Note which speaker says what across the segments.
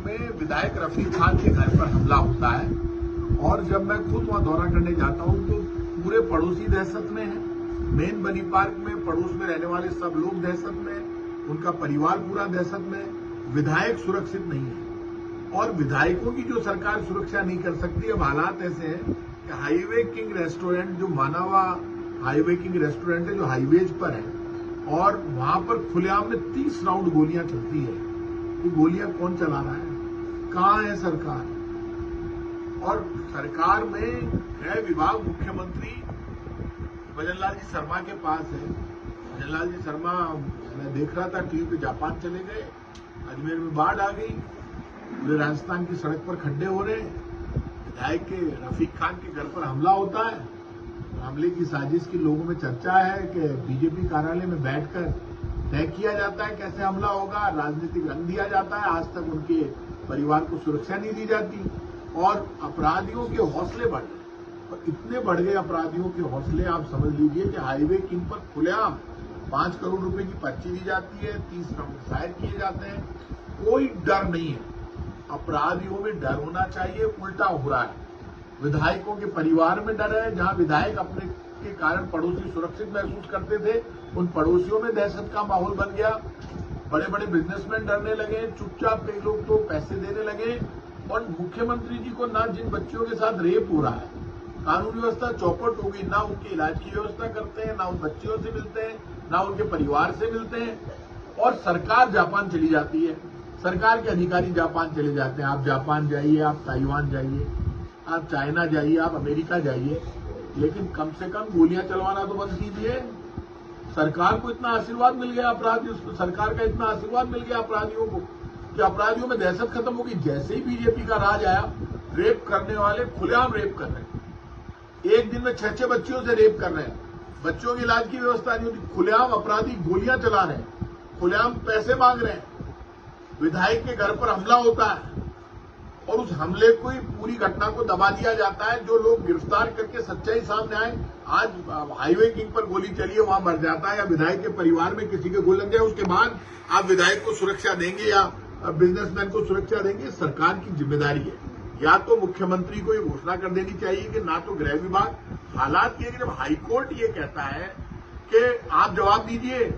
Speaker 1: में विधायक रफीक खान के घर पर हमला होता है और जब मैं खुद वहां दौरा करने जाता हूं तो पूरे पड़ोसी दहशत में है। मेन बनी पार्क में पड़ोस में रहने वाले सब लोग दहशत में, उनका परिवार पूरा दहशत में। विधायक सुरक्षित नहीं है और विधायकों की जो सरकार सुरक्षा नहीं कर सकती। अब हालात ऐसे हैं कि हाईवे किंग रेस्टोरेंट, जो माना हुआ हाईवे किंग रेस्टोरेंट है, जो हाईवेज पर है, और वहां पर खुलेआम में 30 राउंड गोलियां चलती है। ये गोलियां कौन चला रहा है? कहां है सरकार? और सरकार में गृह विभाग मुख्यमंत्री भजनलाल जी शर्मा के पास है। भजनलाल जी शर्मा, मैं देख रहा था टीवी पे, जापान चले गए, अजमेर में बाढ़ आ गई, पूरे राजस्थान की सड़क पर खड्डे हो रहे हैं। विधायक के रफीक खान के घर पर हमला होता है। हमले की साजिश की लोगों में चर्चा है कि बीजेपी कार्यालय में बैठकर तय किया जाता है कैसे हमला होगा, राजनीतिक रंग दिया जाता है। आज तक उनके परिवार को सुरक्षा नहीं दी जाती और अपराधियों के हौसले बढ़ गए। और इतने बढ़ गए अपराधियों के हौसले, आप समझ लीजिए कि हाईवे किंग पर खुलेआम 5 करोड़ रुपए की पर्ची दी जाती है, 30 राउंड फायर किए जाते हैं। कोई डर नहीं है। अपराधियों में डर होना चाहिए, उल्टा हो रहा है। विधायकों के परिवार में डर है। जहां विधायक अपने के कारण पड़ोसी सुरक्षित महसूस करते थे, उन पड़ोसियों में दहशत का माहौल बन गया। बड़े बड़े बिजनेसमैन डरने लगे, चुपचाप कई लोग तो पैसे देने लगे। और मुख्यमंत्री जी को ना जिन बच्चियों के साथ रेप हो रहा है, कानून व्यवस्था चौपट हो गई, ना उनके इलाज की व्यवस्था करते हैं, ना उन बच्चियों से मिलते हैं, ना उनके परिवार से मिलते हैं। और सरकार जापान चली जाती है, सरकार के अधिकारी जापान चले जाते हैं। आप जापान जाइए, आप ताइवान जाइए, आप चाइना जाइए, आप अमेरिका जाइए, लेकिन कम से कम गोलियां चलवाना तो बंद कीजिए। सरकार को इतना आशीर्वाद मिल गया अपराधियों, सरकार का इतना आशीर्वाद मिल गया अपराधियों को कि अपराधियों में दहशत खत्म हो गई। जैसे ही बीजेपी का राज आया, रेप करने वाले खुलेआम रेप कर रहे हैं। एक दिन में 6-6 बच्चियों से रेप कर रहे हैं। बच्चों के इलाज की व्यवस्था नहीं होती। खुलेआम अपराधी गोलियां चला रहे हैं, खुलेआम पैसे मांग रहे हैं। विधायक के घर पर हमला होता है और उस हमले को ही पूरी घटना को दबा दिया जाता है। जो लोग गिरफ्तार करके सच्चाई सामने आए, आज हाईवे किंग पर गोली चली है, वहां मर जाता है, या विधायक के परिवार में किसी के गोली लग जाए, उसके बाद आप विधायक को सुरक्षा देंगे या बिजनेसमैन को सुरक्षा देंगे? सरकार की जिम्मेदारी है। या तो मुख्यमंत्री को ये घोषणा कर देनी चाहिए कि ना तो गृह विभाग, हालात ये कि जब हाईकोर्ट ये कहता है कि आप जवाब दीजिए,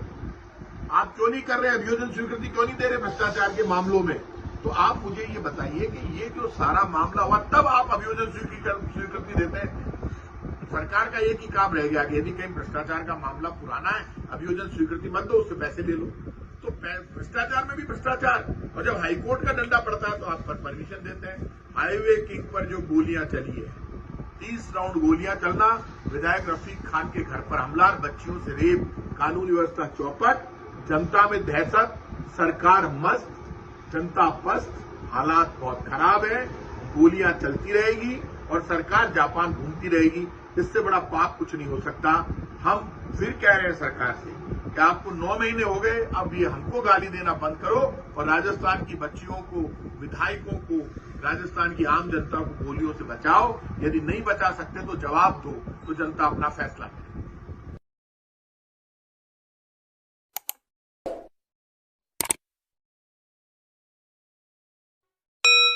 Speaker 1: आप क्यों नहीं कर रहे, अभियोजन स्वीकृति क्यों नहीं दे रहे भ्रष्टाचार के मामलों में, तो आप मुझे ये बताइए कि ये जो सारा मामला हुआ तब आप अभियोजन स्वीकृति देते हैं। सरकार का एक ही काम रह गया कि यदि कहीं भ्रष्टाचार का मामला पुराना है, अभियोजन स्वीकृति मत दो, उससे पैसे ले लो। तो भ्रष्टाचार में भी भ्रष्टाचार, और जब हाईकोर्ट का डंडा पड़ता है तो आप पर परमिशन देते हैं। हाईवे किंग पर जो गोलियां चली है, 30 राउंड गोलियां चलना, विधायक रफीक खान के घर पर हमला, बच्चियों से रेप, कानून व्यवस्था चौपट, जनता में दहशत, सरकार मस्त, जनता पस्त, हालात बहुत खराब है। गोलियां चलती रहेगी और सरकार जापान घूमती रहेगी। इससे बड़ा पाप कुछ नहीं हो सकता। हम फिर कह रहे हैं सरकार से कि आपको 9 महीने हो गए, अब ये हमको गाली देना बंद करो और राजस्थान की बच्चियों को, विधायकों को, राजस्थान की आम जनता को गोलियों से बचाओ। यदि नहीं बचा सकते तो जवाब दो, तो जनता अपना फैसला करे।